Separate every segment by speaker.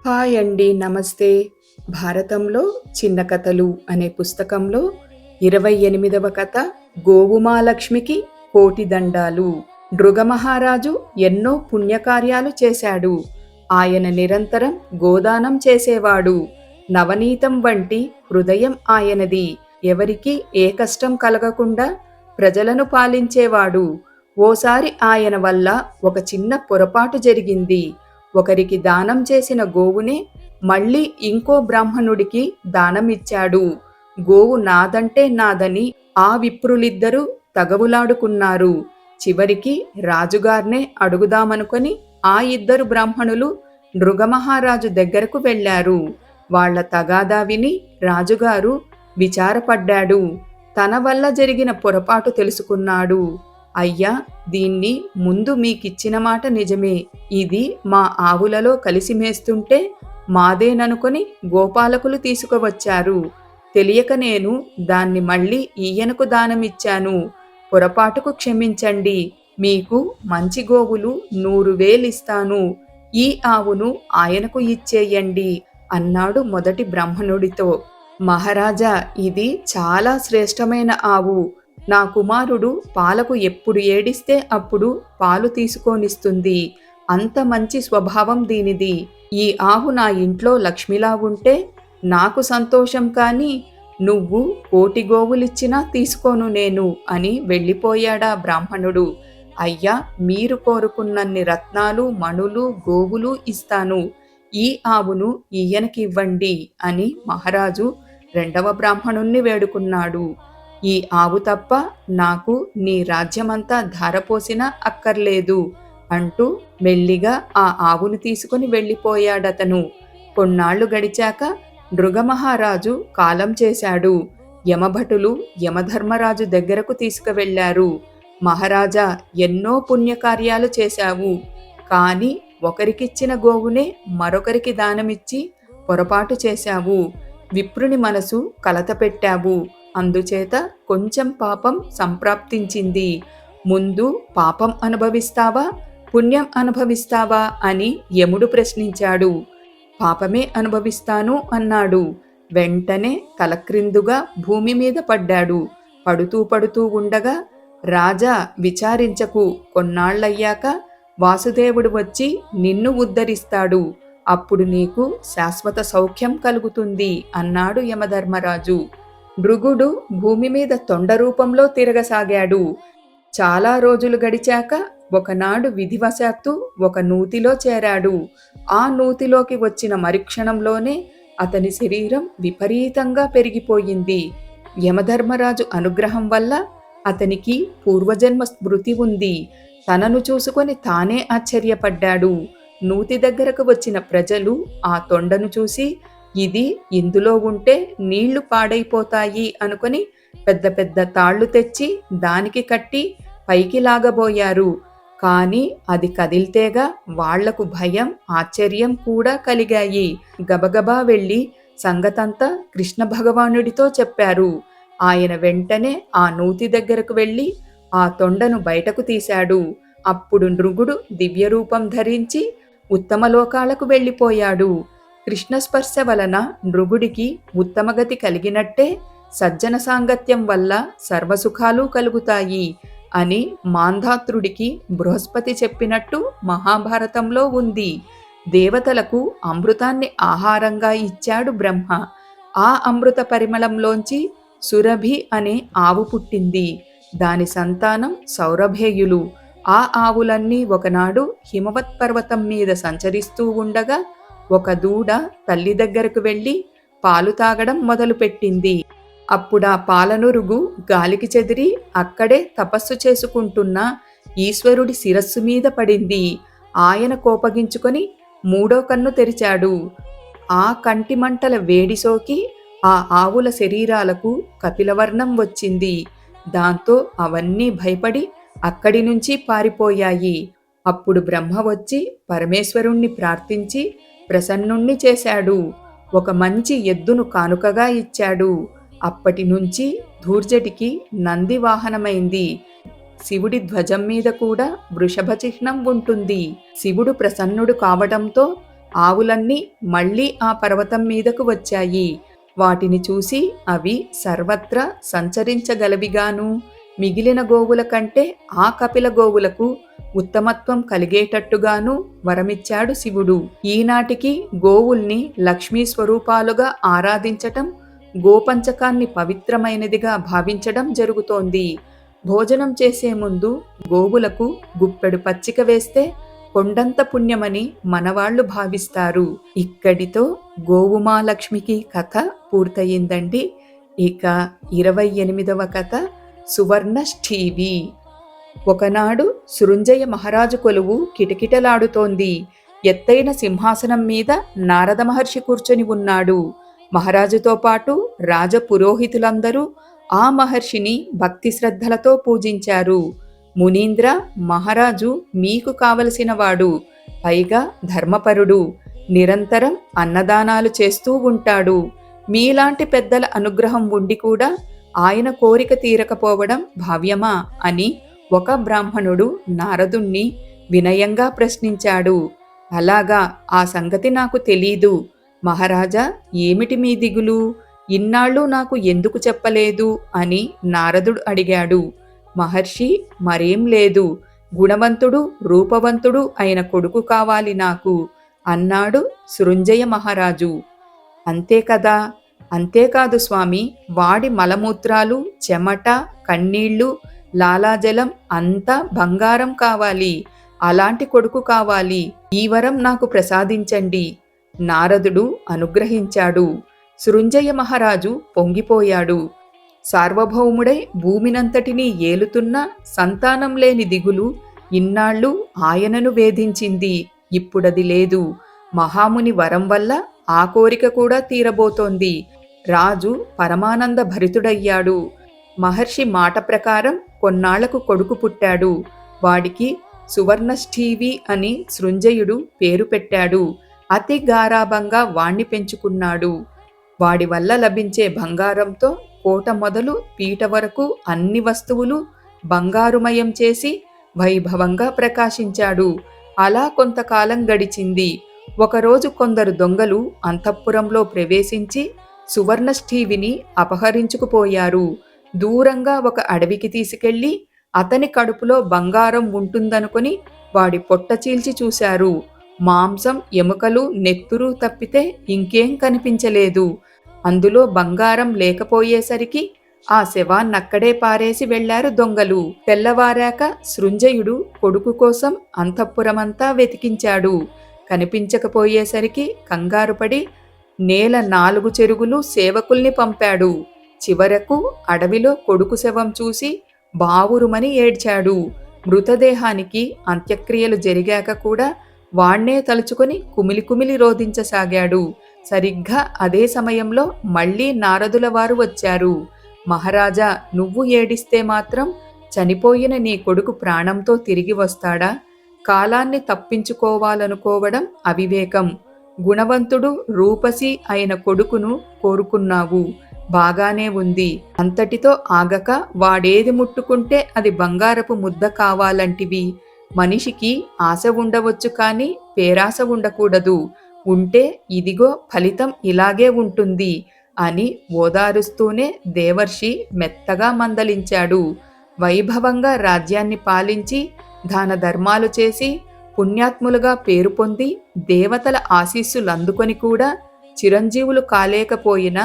Speaker 1: Hi అండి. నమస్తే. భారతంలో చిన్న కథలు అనే పుస్తకంలో 28వ కథ గోవుమాలక్ష్మికి కోటి దండాలు. భృగమహారాజు ఎన్నో పుణ్యకార్యాలు చేశాడు. ఆయన నిరంతరం గోదానం చేసేవాడు. నవనీతం వంటి హృదయం ఆయనది. ఎవరికి ఏ కష్టం కలగకుండా ప్రజలను పాలించేవాడు. ఓసారి ఆయన వల్ల ఒక చిన్న పొరపాటు జరిగింది. ఒకరికి దానం చేసిన గోవునే మళ్ళీ ఇంకో బ్రాహ్మణుడికి దానమిచ్చాడు. గోవు నాదంటే నాదని ఆ విప్రులిద్దరూ తగవులాడుకున్నారు. చివరికి రాజుగార్నే అడుగుదామనుకొని ఆ ఇద్దరు బ్రాహ్మణులు నృగమహారాజు దగ్గరకు వెళ్లారు. వాళ్ల తగాదా విని రాజుగారు విచారపడ్డాడు. తన వల్ల జరిగిన పొరపాటు తెలుసుకున్నాడు. అయ్యా, దీన్ని ముందు మీకిచ్చిన మాట నిజమే. ఇది మా ఆవులలో కలిసి మేస్తుంటే మాదేననుకొని గోపాలకులు తీసుకువచ్చారు. తెలియక నేను దాన్ని మళ్ళీ ఈయనకు దానమిచ్చాను. పొరపాటుకు క్షమించండి. మీకు మంచి గోవులు 100,000 ఇస్తాను. ఈ ఆవును ఆయనకు ఇచ్చేయండి అన్నాడు మొదటి బ్రాహ్మణుడితో. మహారాజా, ఇది చాలా శ్రేష్టమైన ఆవు. నా కుమారుడు పాలకు ఎప్పుడు ఏడిస్తే అప్పుడు పాలు తీసుకొనిస్తుంది. అంత మంచి స్వభావం దీనిది. ఈ ఆవు నా ఇంట్లో లక్ష్మిలా ఉంటే నాకు సంతోషం, కానీ నువ్వు 1,000,000 గోవులిచ్చినా తీసుకోను నేను అని వెళ్ళిపోయాడా బ్రాహ్మణుడు. అయ్యా, మీరు కోరుకున్నన్ని రత్నాలు, మణులు, గోవులు ఇస్తాను. ఈ ఆవును ఈయనకి ఇవ్వండి అని మహారాజు రెండవ బ్రాహ్మణుణ్ణి వేడుకున్నాడు. ఈ ఆవు తప్ప నాకు నీ రాజ్యమంతా ధారపోసినా అక్కర్లేదు అంటూ మెల్లిగా ఆ ఆవును తీసుకుని వెళ్ళిపోయాడతను. కొన్నాళ్లు గడిచాక నృగమహారాజు కాలం చేశాడు. యమభటులు యమధర్మరాజు దగ్గరకు తీసుకువెళ్లారు. మహారాజా, ఎన్నో పుణ్యకార్యాలు చేశావు, కాని ఒకరికిచ్చిన గోవునే మరొకరికి దానమిచ్చి పొరపాటు చేశావు. విప్రుని మనసు కలతపెట్టావు. అందుచేత కొంచెం పాపం సంప్రాప్తించింది. ముందు పాపం అనుభవిస్తావా, పుణ్యం అనుభవిస్తావా అని యముడు ప్రశ్నించాడు. పాపమే అనుభవిస్తాను అన్నాడు. వెంటనే తలక్రిందుగా భూమి మీద పడ్డాడు. పడుతూ పడుతూ ఉండగా, రాజా, విచారించకు, కొన్నాళ్లయ్యాక వాసుదేవుడు వచ్చి నిన్ను ఉద్ధరిస్తాడు. అప్పుడు నీకు శాశ్వత సౌఖ్యం కలుగుతుంది అన్నాడు యమధర్మరాజు. భృగుడు భూమి మీద తొండ రూపంలో తిరగసాగాడు. చాలా రోజులు గడిచాక ఒకనాడు విధివశాత్తు ఒక నూతిలో చేరాడు. ఆ నూతిలోకి వచ్చిన మరుక్షణంలోనే అతని శరీరం విపరీతంగా పెరిగిపోయింది. యమధర్మరాజు అనుగ్రహం వల్ల అతనికి పూర్వజన్మ స్మృతి ఉంది. తనను చూసుకొని తానే ఆశ్చర్యపడ్డాడు. నూతి దగ్గరకు వచ్చిన ప్రజలు ఆ తొండను చూసి, ఇది ఇందులో ఉంటే నీళ్లు పాడైపోతాయి అనుకొని పెద్ద పెద్ద తాళ్లు తెచ్చి దానికి కట్టి పైకి లాగబోయారు. కాని అది కదిల్తేగా వాళ్లకు భయం, ఆశ్చర్యం కూడా కలిగాయి. గబగబా వెళ్ళి సంగతంతా కృష్ణ భగవానుడితో చెప్పారు. ఆయన వెంటనే ఆ నూతి దగ్గరకు వెళ్ళి ఆ తొండను బయటకు తీశాడు. అప్పుడు నృగుడు దివ్యరూపం ధరించి ఉత్తమలోకాలకు వెళ్ళిపోయాడు. కృష్ణస్పర్శ వలన నృగుడికి ఉత్తమగతి కలిగినట్టే సజ్జన సాంగత్యం వల్ల సర్వసుఖాలు కలుగుతాయి అని మాంధాతృడికి బృహస్పతి చెప్పినట్టు మహాభారతంలో ఉంది. దేవతలకు అమృతాన్ని ఆహారంగా ఇచ్చాడు బ్రహ్మ. ఆ అమృత పరిమళంలోంచి సురభి అనే ఆవు పుట్టింది. దాని సంతానం సౌరభేయులు. ఆ ఆవులన్నీ ఒకనాడు హిమవత్ పర్వతం మీద సంచరిస్తూ ఉండగా ఒక దూడ తల్లి దగ్గరకు వెళ్ళి పాలు తాగడం మొదలుపెట్టింది. అప్పుడా పాలనురుగు గాలికి చెదిరి అక్కడే తపస్సు చేసుకుంటున్న ఈశ్వరుడి శిరస్సు మీద పడింది. ఆయన కోపగించుకొని 3వ కన్ను తెరిచాడు. ఆ కంటి మంటల వేడి సోకి ఆ ఆవుల శరీరాలకు కపిలవర్ణం వచ్చింది. దాంతో అవన్నీ భయపడి అక్కడి నుంచి పారిపోయాయి. అప్పుడు బ్రహ్మ వచ్చి పరమేశ్వరుణ్ణి ప్రార్థించి ప్రసన్నుణ్ణి చేశాడు. ఒక మంచి ఎద్దును కానుకగా ఇచ్చాడు. అప్పటి నుంచి ధూర్జటికి నంది వాహనమైంది. శివుడి ధ్వజం మీద కూడా వృషభ చిహ్నం ఉంటుంది. శివుడు ప్రసన్నుడు కావడంతో ఆవులన్నీ మళ్ళీ ఆ పర్వతం మీదకు వచ్చాయి. వాటిని చూసి అవి సర్వత్రా సంచరించగలవిగాను, మిగిలిన గోవుల కంటే ఆ కపిల గోవులకు ఉత్తమత్వం కలిగేటట్టుగాను వరమిచ్చాడు శివుడు. ఈనాటికి గోవుల్ని లక్ష్మీ స్వరూపాలుగా ఆరాధించటం, గోపంచకాన్ని పవిత్రమైనదిగా భావించడం జరుగుతోంది. భోజనం చేసే ముందు గోవులకు గుప్పెడు పచ్చిక వేస్తే కొండంత పుణ్యమని మనవాళ్లు భావిస్తారు. ఇక్కడితో గోవుమాలక్ష్మికి కథ పూర్తయిందండి. ఇక 28వ కథ సువర్ణష్ఠీవి. ఒకనాడు సృంజయ మహారాజు కొలువు కిటకిటలాడుతోంది. ఎత్తైన సింహాసనం మీద నారద మహర్షి కూర్చొని ఉన్నాడు. మహారాజుతో పాటు రాజపురోహితులందరూ ఆ మహర్షిని భక్తి శ్రద్ధలతో పూజించారు. మునీంద్ర, మహారాజు మీకు కావలసినవాడు, పైగా ధర్మపరుడు, నిరంతరం అన్నదానాలు చేస్తూ ఉంటాడు. మీలాంటి పెద్దల అనుగ్రహం ఉండి కూడా ఆయన కోరిక తీరకపోవడం భావ్యమా అని ఒక బ్రాహ్మణుడు నారదుణ్ణి వినయంగా ప్రశ్నించాడు. అలాగా, ఆ సంగతి నాకు తెలీదు. మహారాజా, ఏమిటి మీ దిగులు? ఇన్నాళ్ళు నాకు ఎందుకు చెప్పలేదు అని నారదుడు అడిగాడు. మహర్షి, మరేం లేదు, గుణవంతుడు రూపవంతుడు అయిన కొడుకు కావాలి నాకు అన్నాడు సృంజయ మహారాజు. అంతే కదా? అంతేకాదు స్వామి, వాడి మలమూత్రాలు, చెమట, కన్నీళ్లు, లాలాజలం అంతా బంగారం కావాలి. అలాంటి కొడుకు కావాలి. ఈ వరం నాకు ప్రసాదించండి. నారదుడు అనుగ్రహించాడు. సృంజయ మహారాజు పొంగిపోయాడు. సార్వభౌముడై భూమినంతటినీ ఏలుతున్న సంతానం లేని దిగులు ఇన్నాళ్ళు ఆయనను వేధించింది. ఇప్పుడది లేదు. మహాముని వరం వల్ల ఆ కోరిక కూడా తీరబోతోంది. రాజు పరమానంద భరితుడయ్యాడు. మహర్షి మాట ప్రకారం కొన్నాళ్లకు కొడుకు పుట్టాడు. వాడికి సువర్ణష్ఠీవి అని సృంజయుడు పేరు పెట్టాడు. అతి గారాబంగా వాణ్ణి పెంచుకున్నాడు. వాడి వల్ల లభించే బంగారంతో కోట మొదలు పీట వరకు అన్ని వస్తువులు బంగారుమయం చేసి వైభవంగా ప్రకాశించాడు. అలా కొంతకాలం గడిచింది. ఒకరోజు కొందరు దొంగలు అంతఃపురంలో ప్రవేశించి సువర్ణష్ఠీవిని అపహరించుకుపోయారు. దూరంగా ఒక అడవికి తీసుకెళ్లి అతని కడుపులో బంగారం ఉంటుందనుకుని వాడి పొట్ట చీల్చి చూశారు. మాంసం, ఎముకలు, నెత్తురు తప్పితే ఇంకేం కనిపించలేదు. అందులో బంగారం లేకపోయేసరికి ఆ శవాన్నక్కడే పారేసి వెళ్లారు దొంగలు. తెల్లవారాక సృంజయుడు కొడుకు కోసం అంతఃపురమంతా వెతికించాడు. కనిపించకపోయేసరికి కంగారుపడి నేల 4 చెరుగులు సేవకుల్ని పంపాడు. చివరకు అడవిలో కొడుకు శవం చూసి బావురుమని ఏడ్చాడు. మృతదేహానికి అంత్యక్రియలు జరిగాక కూడా వాణ్ణే తలుచుకొని కుమిలి కుమిలి రోధించసాగాడు. సరిగ్గా అదే సమయంలో మళ్లీ నారదుల వారు వచ్చారు. మహారాజా, నువ్వు ఏడిస్తే మాత్రం చనిపోయిన నీ కొడుకు ప్రాణంతో తిరిగి వస్తాడా? కాలాన్ని తప్పించుకోవాలనుకోవడం అవివేకం. గుణవంతుడు, రూపసి అయిన కొడుకును కోరుకున్నావు, బాగానే ఉంది. అంతటితో ఆగక వాడేది ముట్టుకుంటే అది బంగారపు ముద్ద కావాలంటివి. మనిషికి ఆశ ఉండవచ్చు కానీ పేరాశ ఉండకూడదు. ఉంటే ఇదిగో ఫలితం ఇలాగే ఉంటుంది అని ఓదారుస్తూనే దేవర్షి మెత్తగా మందలించాడు. వైభవంగా రాజ్యాన్ని పాలించి దాన ధర్మాలు చేసి పుణ్యాత్ములుగా పేరు పొంది దేవతల ఆశీస్సులందుకొని కూడా చిరంజీవులు కాలేకపోయిన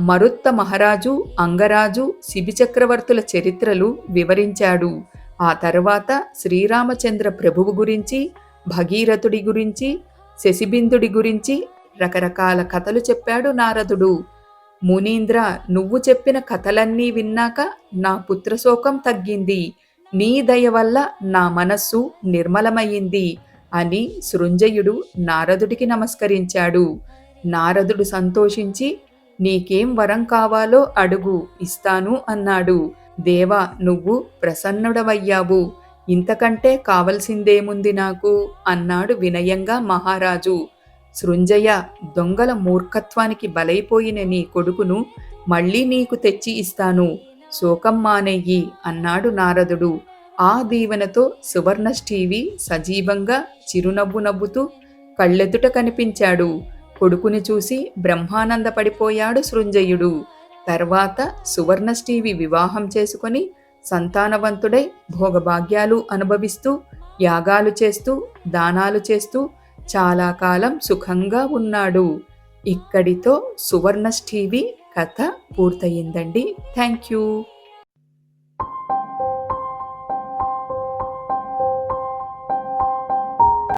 Speaker 1: మరుత్త మహారాజు, అంగరాజు, శిబిచక్రవర్తుల చరిత్రలు వివరించాడు. ఆ తర్వాత శ్రీరామచంద్ర ప్రభువు గురించి, భగీరథుడి గురించి, శశిబిందుడి గురించి రకరకాల కథలు చెప్పాడు నారదుడు. మునీంద్ర, నువ్వు చెప్పిన కథలన్నీ విన్నాక నా పుత్రశోకం తగ్గింది. నీ దయ వల్ల నా మనస్సు నిర్మలమయ్యింది అని సృంజయుడు నారదుడికి నమస్కరించాడు. నారదుడు సంతోషించి, నీకేం వరం కావాలో అడుగు, ఇస్తాను అన్నాడు. దేవా, నువ్వు ప్రసన్నుడవయ్యావు. ఇంతకంటే కావలసిందేముంది నాకు అన్నాడు వినయంగా మహారాజు. సృంజయ, దొంగల మూర్ఖత్వానికి బలైపోయిన నీ కొడుకును మళ్ళీ నీకు తెచ్చి ఇస్తాను. శోకం మానెయ్యి అన్నాడు నారదుడు. ఆ దీవెనతో సువర్ణష్ఠీవి సజీవంగా చిరునవ్వు నవ్వుతూ కళ్ళెదుట కనిపించాడు. కొడుకుని చూసి బ్రహ్మానందపడిపోయాడు సృంజయుడు. తర్వాత సువర్ణశ్రీవి వివాహం చేసుకొని సంతానవంతుడై భోగభాగ్యాలు అనుభవిస్తూ, యాగాలు చేస్తూ, దానాలు చేస్తూ చాలా కాలం సుఖంగా ఉన్నాడు. ఇక్కడితో సువర్ణశ్రీవి కథ పూర్తయిందండి. Thank you.